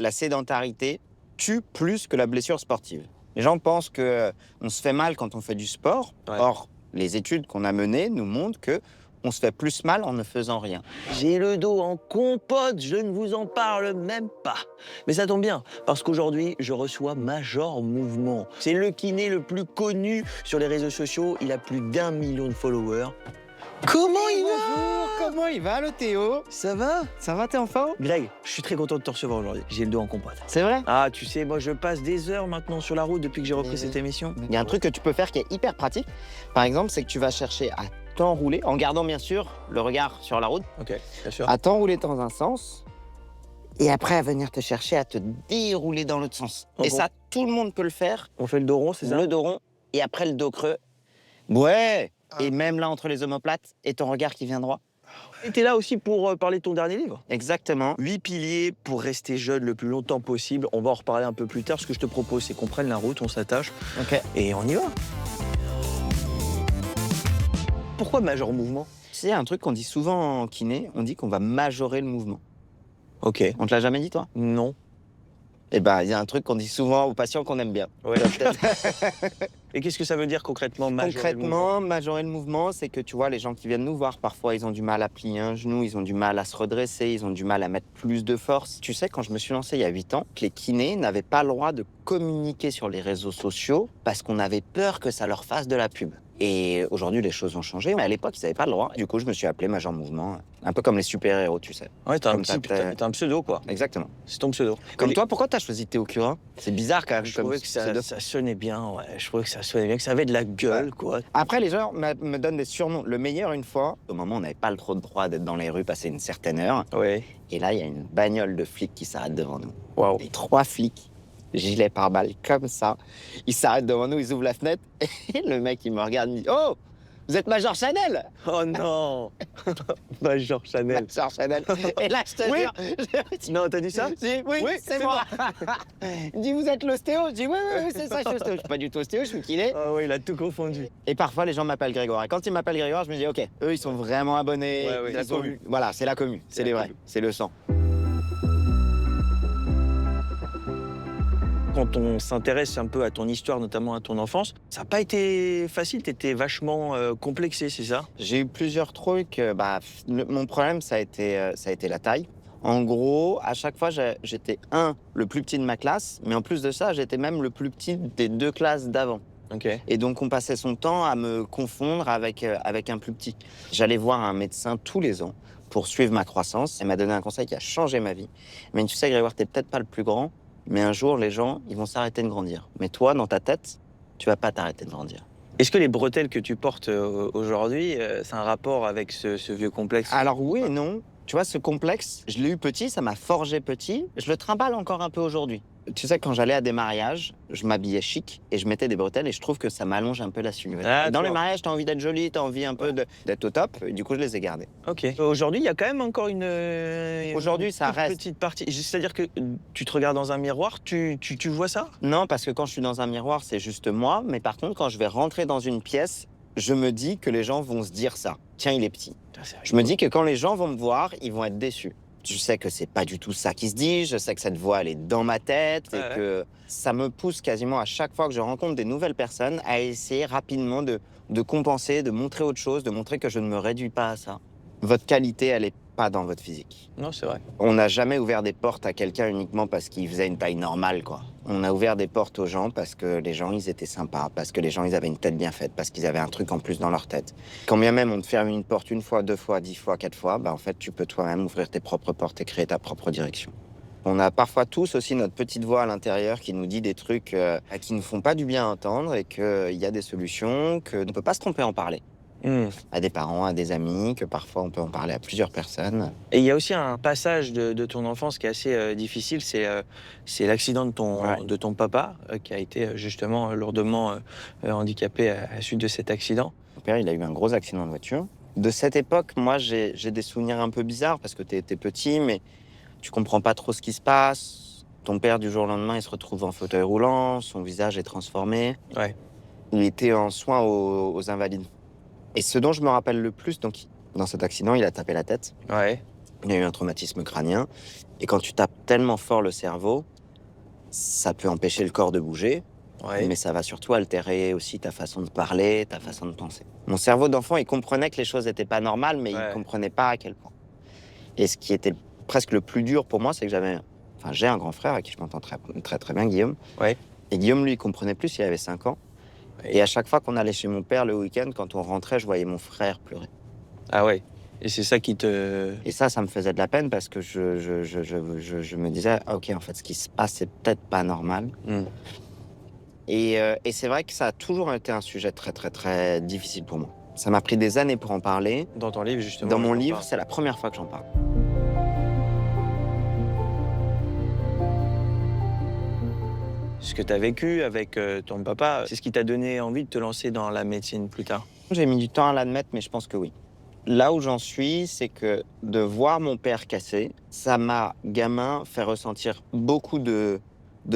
la sédentarité tue plus que la blessure sportive. Les gens pensent qu'on se fait mal quand on fait du sport. Ouais. Or, les études qu'on a menées nous montrent qu'on se fait plus mal en ne faisant rien. J'ai le dos en compote, je ne vous en parle même pas. Mais ça tombe bien, parce qu'aujourd'hui, je reçois Major Mouvement. C'est le kiné le plus connu sur les réseaux sociaux. Il a plus d'1 million de followers. Comment il va? Bonjour, comment il va le Théo? Ça va? Ça va, t'es en forme? Greg, je suis très content de te recevoir aujourd'hui. J'ai le dos en compote. C'est vrai? Ah, tu sais, moi, je passe des heures maintenant sur la route depuis que j'ai repris cette émission. Il y a un truc que tu peux faire qui est hyper pratique. Par exemple, c'est que tu vas chercher à t'enrouler, en gardant bien sûr le regard sur la route, Ok, bien sûr. à t'enrouler dans un sens, et après à venir te chercher à te dérouler dans l'autre sens. En Et gros. ça, tout le monde peut le faire. On fait le dos rond, c'est ça? Le dos rond, et après le dos creux. Ouais. Et même là, entre les omoplates, et ton regard qui vient droit. Et t'es là aussi pour parler de ton dernier livre. Exactement. 8 piliers pour rester jeune le plus longtemps possible. On va en reparler un peu plus tard. Ce que je te propose, c'est qu'on prenne la route, on s'attache Ok. et on y va. Pourquoi Major Mouvement? Tu sais, un truc qu'on dit souvent en kiné, on dit qu'on va majorer le mouvement. Ok. On te l'a jamais dit, toi? Non. Eh ben, il y a un truc qu'on dit souvent aux patients qu'on aime bien. Ouais. Et qu'est-ce que ça veut dire concrètement, majorer le mouvement? Concrètement, majorer le mouvement, c'est que tu vois, les gens qui viennent nous voir, parfois, ils ont du mal à plier un genou, ils ont du mal à se redresser, ils ont du mal à mettre plus de force. Tu sais, quand je me suis lancé il y a 8 ans, que les kinés n'avaient pas le droit de communiquer sur les réseaux sociaux parce qu'on avait peur que ça leur fasse de la pub. Et aujourd'hui, les choses ont changé, mais à l'époque, ils n'avaient pas le droit. Du coup, je me suis appelé Major Mouvement, un peu comme les super-héros, tu sais. Ouais, t'as Comme t'as- t'as un pseudo, quoi. Exactement. C'est ton pseudo. Comme Mais toi, pourquoi t'as choisi Théo Curin? C'est bizarre quand même. je comme trouvais que pseudo. ça sonnait bien, ouais. Je trouvais que ça sonnait bien, que ça avait de la gueule, quoi. Après, les gens me donnent des surnoms. Le meilleur, une fois, au moment où on n'avait pas trop le droit d'être dans les rues passer une certaine heure, Ouais. et là, il y a une bagnole de flics qui s'arrête devant nous. Waouh. Les 3 flics, gilet pare-balles, comme ça, ils s'arrêtent devant nous, ils ouvrent la fenêtre, et le mec, il me regarde, il me dit « Oh, vous êtes Major Chanel !» Oh non. Major Chanel. Major Chanel. Et là, je te Oui. jure, Non, t'as dit ça? je dis, oui, Oui, c'est c'est moi. Il me dit, vous êtes l'ostéo? Je dis, oui, c'est ça, je suis ostéo. Je suis pas du tout ostéo, je suis kiné. Ah oui, il a tout confondu. Et parfois, les gens m'appellent Grégoire. Et quand ils m'appellent Grégoire, je me dis, OK, eux, ils sont vraiment abonnés. Ouais, ouais, Ils la ont- commu. Voilà, c'est la commu. C'est la les vrais. commu. C'est le sang. Quand on s'intéresse un peu à ton histoire, notamment à ton enfance, ça n'a pas été facile, t'étais vachement complexé, c'est ça? J'ai eu plusieurs trucs. Mon problème, ça a été la taille. En gros, à chaque fois, j'étais le plus petit de ma classe, mais en plus de ça, j'étais même le plus petit des 2 classes d'avant. Ok. Et donc, on passait son temps à me confondre avec un plus petit. J'allais voir un médecin tous les ans pour suivre ma croissance. Elle m'a donné un conseil qui a changé ma vie. Mais tu sais, Grégoire, t'es peut-être pas le plus grand, mais un jour, les gens, ils vont s'arrêter de grandir. Mais toi, dans ta tête, tu vas pas t'arrêter de grandir. Est-ce que les bretelles que tu portes aujourd'hui, c'est un rapport avec ce vieux complexe? Alors oui et non. Tu vois, ce complexe, je l'ai eu petit, ça m'a forgé petit. Je le trimballe encore un peu aujourd'hui. Tu sais, quand j'allais à des mariages, je m'habillais chic et je mettais des bretelles et je trouve que ça m'allonge un peu la silhouette. Ah, Dans tu les vois. mariages, t'as envie d'être jolie, t'as envie un peu d'être au top. Et du coup, je les ai gardées. Ok. Aujourd'hui, il y a quand même encore une. Aujourd'hui, ça toute reste. petite partie. C'est-à-dire que tu te regardes dans un miroir, tu vois ça? Non, parce que quand je suis dans un miroir, c'est juste moi. Mais par contre, quand je vais rentrer dans une pièce, je me dis que les gens vont se dire ça. Tiens, il est petit. Je me dis que quand les gens vont me voir, ils vont être déçus. Je sais que c'est pas du tout ça qui se dit, je sais que cette voix, elle est dans ma tête et Ouais. que ça me pousse quasiment à chaque fois que je rencontre des nouvelles personnes à essayer rapidement de compenser, de montrer autre chose, de montrer que je ne me réduis pas à ça. Votre qualité, elle est pas dans votre physique. Non, c'est vrai. On n'a jamais ouvert des portes à quelqu'un uniquement parce qu'il faisait une taille normale, quoi. On a ouvert des portes aux gens parce que les gens, ils étaient sympas, parce que les gens, ils avaient une tête bien faite, parce qu'ils avaient un truc en plus dans leur tête. Quand bien même on te ferme une porte 1 fois, 2 fois, 10 fois, 4 fois, en fait, tu peux toi-même ouvrir tes propres portes et créer ta propre direction. On a parfois tous aussi notre petite voix à l'intérieur qui nous dit des trucs qui ne font pas du bien à entendre et qu'il y a des solutions, qu'on ne peut pas se tromper à en parler. À des parents, à des amis, que parfois on peut en parler à plusieurs personnes. Et il y a aussi un passage de ton enfance qui est assez difficile, c'est l'accident Ouais. de ton papa, qui a été justement lourdement handicapé à la suite de cet accident. Mon père, il a eu un gros accident de voiture. De cette époque, moi, j'ai des souvenirs un peu bizarres parce que t'es petit, mais tu comprends pas trop ce qui se passe. Ton père, du jour au lendemain, il se retrouve en fauteuil roulant, son visage est transformé. Ouais. Il était en soins aux Invalides. Et ce dont je me rappelle le plus, donc, dans cet accident, il a tapé la tête. Ouais. Il a eu un traumatisme crânien. Et quand tu tapes tellement fort le cerveau, ça peut empêcher le corps de bouger, mais ça va surtout altérer aussi ta façon de parler, ta façon de penser. Mon cerveau d'enfant, il comprenait que les choses n'étaient pas normales, mais il comprenait pas à quel point. Et ce qui était presque le plus dur pour moi, c'est que j'ai un grand frère avec qui je m'entends très, très, très bien, Guillaume. Ouais. Et Guillaume, lui, il comprenait plus, il avait 5 ans. Ouais. Et à chaque fois qu'on allait chez mon père le week-end, quand on rentrait, je voyais mon frère pleurer. Ah ouais. Et c'est ça qui te... Et ça me faisait de la peine parce que je me disais, ah, ok, en fait, ce qui se passe, c'est peut-être pas normal. Et c'est vrai que ça a toujours été un sujet très, très, très difficile pour moi. Ça m'a pris des années pour en parler. Dans ton livre, justement. Dans mon livre, c'est la première fois que j'en parle. Ce que tu as vécu avec ton papa, c'est ce qui t'a donné envie de te lancer dans la médecine plus tard? J'ai mis du temps à l'admettre, mais je pense que oui. Là où j'en suis, c'est que de voir mon père cassé, ça m'a, gamin, fait ressentir beaucoup de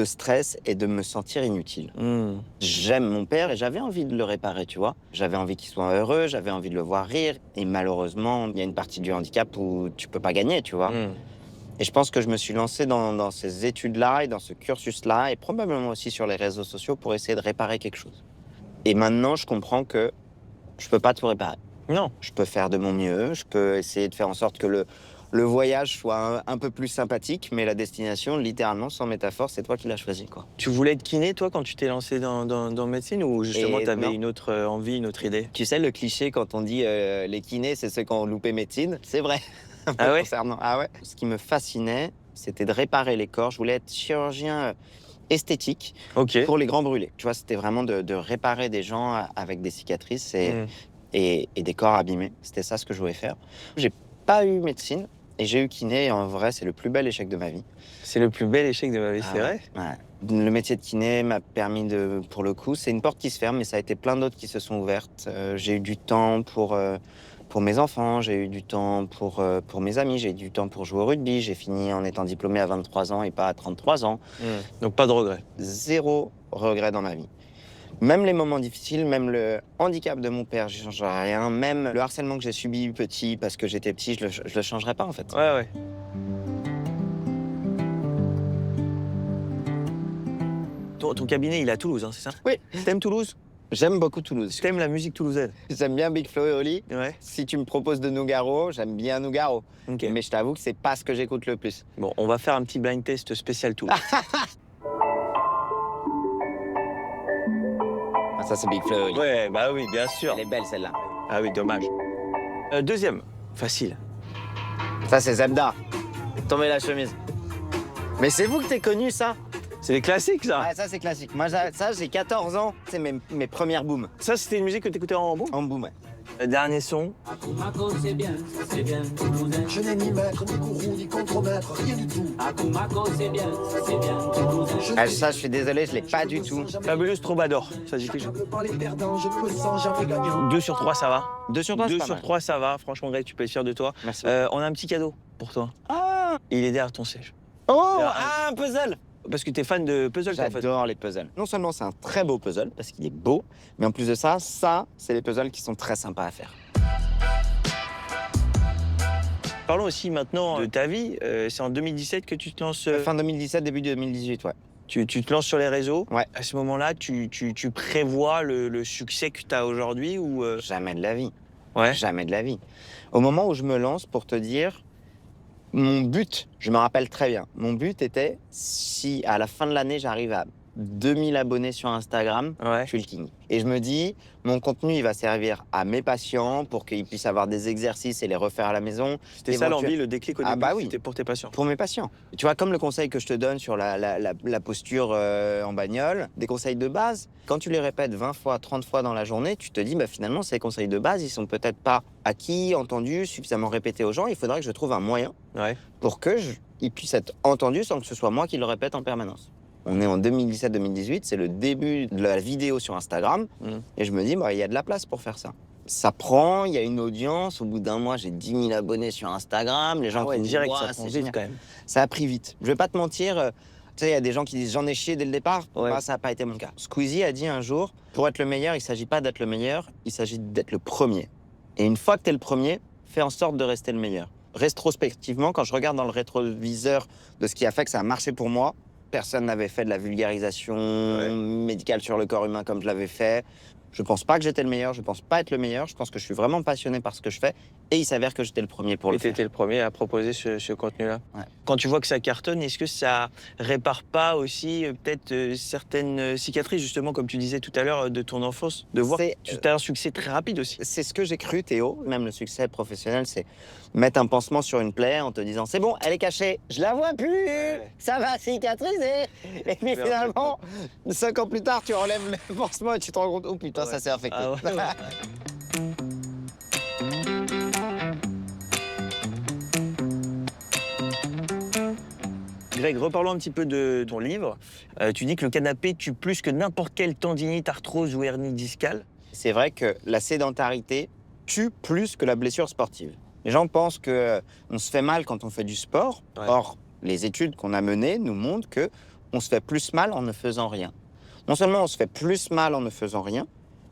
stress et de me sentir inutile. J'aime mon père et j'avais envie de le réparer, tu vois. J'avais envie qu'il soit heureux, j'avais envie de le voir rire. Et malheureusement, il y a une partie du handicap où tu peux pas gagner, tu vois. Et je pense que je me suis lancé dans ces études-là et dans ce cursus-là, et probablement aussi sur les réseaux sociaux pour essayer de réparer quelque chose. Et maintenant, je comprends que je peux pas tout réparer. Non. Je peux faire de mon mieux, je peux essayer de faire en sorte que le voyage soit un peu plus sympathique, mais la destination, littéralement, sans métaphore, c'est toi qui l'as choisi, quoi. Tu voulais être kiné, toi, quand tu t'es lancé dans médecine, ou justement, tu avais une autre envie, une autre idée? Tu sais, le cliché, quand on dit les kinés, c'est ceux qui ont loupé médecine, c'est vrai. Ah ouais? Ah ouais. Ce qui me fascinait, c'était de réparer les corps. Je voulais être chirurgien esthétique pour les grands brûlés. Tu vois, c'était vraiment de réparer des gens avec des cicatrices et des corps abîmés. C'était ça ce que je voulais faire. J'ai pas eu médecine et j'ai eu kiné. Et en vrai, c'est le plus bel échec de ma vie. C'est le plus bel échec de ma vie, c'est vrai? Ouais. Le métier de kiné m'a permis pour le coup, c'est une porte qui se ferme, mais ça a été plein d'autres qui se sont ouvertes. J'ai eu du temps pour mes enfants, j'ai eu du temps pour mes amis, j'ai eu du temps pour jouer au rugby. J'ai fini en étant diplômé à 23 ans et pas à 33 ans. Donc pas de regret? Zéro regret dans ma vie. Même les moments difficiles, même le handicap de mon père, je ne changerais rien. Même le harcèlement que j'ai subi petit parce que j'étais petit, je le changerais pas en fait. Ouais. Ton cabinet, il est à Toulouse, hein, c'est ça? Oui. T'aimes Toulouse? J'aime beaucoup Toulouse. T'aimes la musique toulousaine? J'aime bien Big Flo et Oli. Ouais. Si tu me proposes de Nougaro, j'aime bien Nougaro. Okay. Mais je t'avoue que c'est pas ce que j'écoute le plus. Bon, on va faire un petit blind test spécial Toulouse. Ça, c'est Big Flo et Oli. Ouais, bah oui, bien sûr. Elle est belle, celle-là. Ah oui, dommage. Deuxième, facile. Ça, c'est Zebda. Tomber la chemise. Mais c'est vous que t'es connu, ça? C'est les classiques, ça? Ouais, ça, c'est classique. Moi, ça, j'ai 14 ans. C'est mes premières booms. Ça, c'était une musique que t'écoutais en boom? En boom, ouais. Le dernier son. Akumaco, c'est bien, Toulousain. Je n'ai ni maître, ni gourou, ni contremaître, rien du tout. Akumaco, c'est bien, Toulousain. Ça, je suis désolé, je l'ai pas du tout. Fabuleuse Troubadour, ça dit quelque chose? Par les perdants, je ne me sens jamais gagnant. 2 sur 3, ça va. 2 sur 3, 2 sur 3, ça va. Franchement, Greg, tu peux être fier de toi. Merci. On a un petit cadeau pour toi. Ah! Il est derrière ton siège. Oh! Ah, un puzzle! Parce que t'es fan de puzzle, toi, en fait. J'adore les puzzles. Non seulement c'est un très beau puzzle, parce qu'il est beau, mais en plus de ça, c'est les puzzles qui sont très sympas à faire. Parlons aussi maintenant de ta vie. C'est en 2017 que tu te lances... Fin 2017, début 2018, ouais. Tu te lances sur les réseaux. Ouais. À ce moment-là, tu prévois le succès que tu as aujourd'hui ou Jamais de la vie. Ouais. Jamais de la vie. Au moment où je me lance, pour te dire, mon but, je me rappelle très bien, mon but était, si à la fin de l'année, j'arrive à 2000 abonnés sur Instagram, Ouais. je suis le king. Et je me dis, mon contenu, il va servir à mes patients pour qu'ils puissent avoir des exercices et les refaire à la maison. C'était ça l'envie, le déclic au Ah début, bah oui. c'était pour tes patients. Pour mes patients. Tu vois, comme le conseil que je te donne sur la posture en bagnole, des conseils de base, quand tu les répètes 20 fois, 30 fois dans la journée, tu te dis, bah, finalement, ces conseils de base, ils sont peut-être pas acquis, entendus, suffisamment répétés aux gens. Il faudrait que je trouve un moyen Ouais. pour qu'ils puissent être entendus sans que ce soit moi qui le répète en permanence. On est en 2017-2018, c'est le début de la vidéo sur Instagram. Et je me dis, bah, il y a de la place pour faire ça. Ça prend, il y a une audience. Au bout d'un mois, j'ai 10 000 abonnés sur Instagram. Les gens Ah ouais, qui me direct, voient, ça prend c'est vite génial. quand même. Ça a pris vite. Je vais pas te mentir, tu sais, il y a des gens qui disent j'en ai chié dès le départ. Ouais. Moi, ça n'a pas été mon cas. Squeezie a dit un jour, pour être le meilleur, il ne s'agit pas d'être le meilleur, il s'agit d'être le premier. Et une fois que tu es le premier, fais en sorte de rester le meilleur. rétrospectivement, quand je regarde dans le rétroviseur de ce qui a fait que ça a marché pour moi, personne n'avait fait de la vulgarisation médicale sur le corps humain comme je l'avais fait. Je pense pas que j'étais le meilleur, je pense pas être le meilleur, je pense que je suis vraiment passionné par ce que je fais et il s'avère que j'étais le premier pour le Et faire. t'étais le premier à proposer ce contenu-là. Ouais. Quand tu vois que ça cartonne, est-ce que ça répare pas aussi peut-être certaines cicatrices, justement, comme tu disais tout à l'heure, de ton enfance? De voir C'est- que tu as un succès très rapide aussi. C'est ce que j'ai cru, Théo. Même le succès professionnel, c'est mettre un pansement sur une plaie en te disant c'est bon, elle est cachée, je la vois plus, ça va cicatriser. Et puis finalement, 5 ans plus tard, tu enlèves le pansement et tu te rends compte, oh putain, ça s'est infecté. Ah ouais. Greg, reparlons un petit peu de ton livre. Tu dis que le canapé tue plus que n'importe quelle tendinite, arthrose ou hernie discale. C'est vrai que la sédentarité tue plus que la blessure sportive. Les gens pensent que on se fait mal quand on fait du sport. Ouais. Or, les études qu'on a menées nous montrent que on se fait plus mal en ne faisant rien. Non seulement on se fait plus mal en ne faisant rien,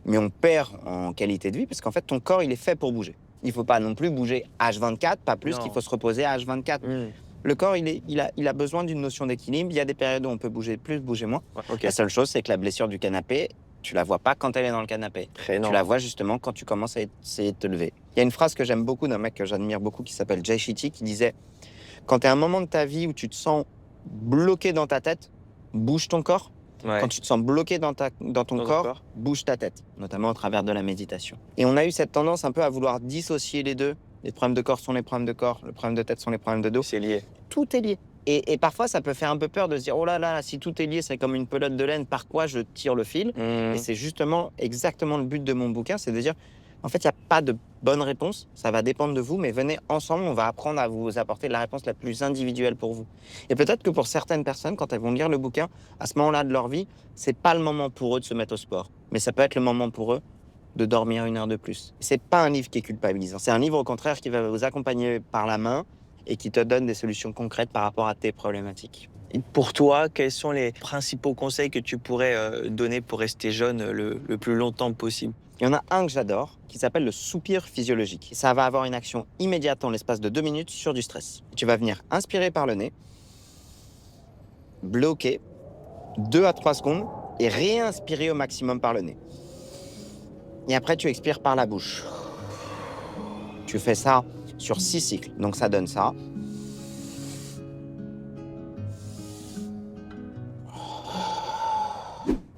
mais on perd en qualité de vie parce qu'en fait, ton corps, il est fait pour bouger. Il ne faut pas non plus bouger H24, pas plus Non. qu'il faut se reposer à H24. Le corps, il a besoin d'une notion d'équilibre. Il y a des périodes où on peut bouger plus, bouger moins. Ouais, ok. La seule chose, c'est que la blessure du canapé, tu la vois pas quand elle est dans le canapé. Très Tu la vois justement quand tu commences à essayer de te lever. Il y a une phrase que j'aime beaucoup d'un mec que j'admire beaucoup qui s'appelle Jay Shetty qui disait « Quand tu as un moment de ta vie où tu te sens bloqué dans ta tête, bouge ton corps. Ouais. Quand tu te sens bloqué dans ton Dans ton corps, corps. bouge ta tête, notamment à travers de la méditation. » Et on a eu cette tendance un peu à vouloir dissocier les deux. Les problèmes de corps sont les problèmes de corps, les problèmes de tête sont les problèmes de dos. C'est lié. Tout est lié. Et parfois, ça peut faire un peu peur de se dire « Oh là là, si tout est lié, c'est comme une pelote de laine, par quoi je tire le fil ?» Et c'est justement exactement le but de mon bouquin, c'est de dire, en fait, il n'y a pas de bonne réponse, ça va dépendre de vous, mais venez ensemble, on va apprendre à vous apporter la réponse la plus individuelle pour vous. Et peut-être que pour certaines personnes, quand elles vont lire le bouquin, à ce moment-là de leur vie, c'est pas le moment pour eux de se mettre au sport, mais ça peut être le moment pour eux de dormir 1 heure de plus. C'est pas un livre qui est culpabilisant, c'est un livre au contraire qui va vous accompagner par la main et qui te donne des solutions concrètes par rapport à tes problématiques. Et pour toi, quels sont les principaux conseils que tu pourrais donner pour rester jeune le plus longtemps possible? Il y en a un que j'adore, qui s'appelle le soupir physiologique. Ça va avoir une action immédiate en l'espace de 2 minutes sur du stress. Tu vas venir inspirer par le nez, bloquer 2 à 3 secondes et réinspirer au maximum par le nez. Et après, tu expires par la bouche. Tu fais ça sur 6 cycles, donc ça donne ça.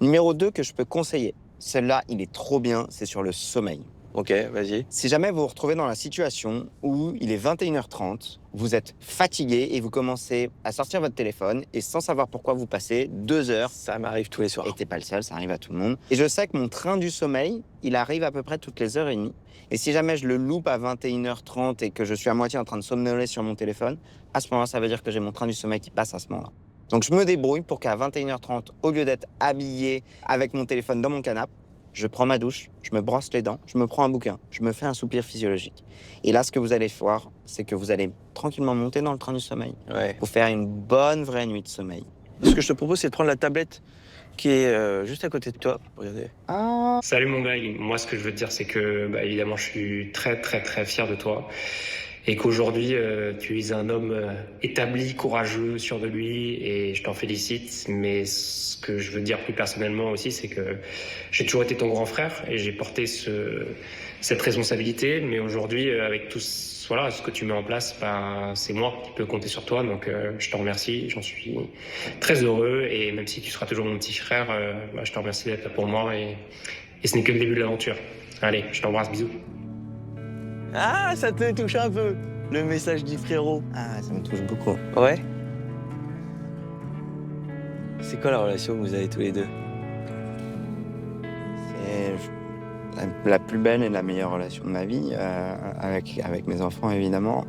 Numéro 2 que je peux conseiller, celle-là, il est trop bien, c'est sur le sommeil. Ok, vas-y. Si jamais vous vous retrouvez dans la situation où il est 21h30, vous êtes fatigué et vous commencez à sortir votre téléphone et sans savoir pourquoi vous passez 2 heures, Ça m'arrive tous les soirs. et t'es pas le seul, ça arrive à tout le monde. Et je sais que mon train du sommeil, il arrive à peu près toutes les heures et demie. Et si jamais je le loupe à 21h30 et que je suis à moitié en train de somnoler sur mon téléphone, à ce moment-là, ça veut dire que j'ai mon train du sommeil qui passe à ce moment-là. Donc je me débrouille pour qu'à 21h30, au lieu d'être habillé avec mon téléphone dans mon canapé, je prends ma douche, je me brosse les dents, je me prends un bouquin, je me fais un soupir physiologique. Et là, ce que vous allez voir, c'est que vous allez tranquillement monter dans le train du sommeil Ouais. pour faire une bonne vraie nuit de sommeil. Ce que je te propose, c'est de prendre la tablette qui est juste à côté de toi. Regardez. Ah, Salut mon Greg, moi ce que je veux te dire c'est que évidemment je suis très très très fier de toi et qu'aujourd'hui tu es un homme établi, courageux, sûr de lui et je t'en félicite, mais ce que je veux te dire plus personnellement aussi c'est que j'ai toujours été ton grand frère et j'ai porté cette responsabilité, mais aujourd'hui avec tout voilà, ce que tu mets en place, c'est moi qui peux compter sur toi, donc je te remercie, j'en suis très heureux, et même si tu seras toujours mon petit frère, je te remercie d'être là pour moi, et ce n'est que le début de l'aventure. Allez, je t'embrasse, bisous. Ah, ça te touche un peu, le message du frérot. ah, ça me touche beaucoup. Ouais. C'est quoi la relation que vous avez tous les deux? C'est la plus belle et la meilleure relation de ma vie, avec mes enfants évidemment.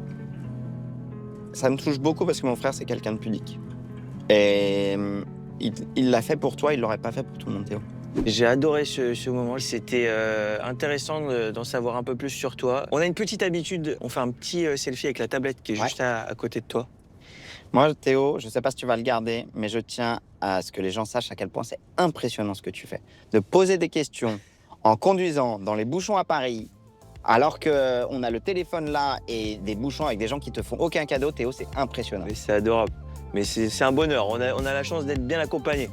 Ça me touche beaucoup parce que mon frère c'est quelqu'un de pudique. Et il l'a fait pour toi, il l'aurait pas fait pour tout le monde, Théo. J'ai adoré ce moment. C'était intéressant d'en savoir un peu plus sur toi. On a une petite habitude, on fait un petit selfie avec la tablette qui est juste à côté de toi. Moi, Théo, je sais pas si tu vas le garder, mais je tiens à ce que les gens sachent à quel point c'est impressionnant ce que tu fais. De poser des questions en conduisant dans les bouchons à Paris, Alors qu'on a le téléphone là et des bouchons avec des gens qui te font aucun cadeau, Théo, c'est impressionnant. Mais c'est adorable. Mais c'est un bonheur. On a la chance d'être bien accompagnés.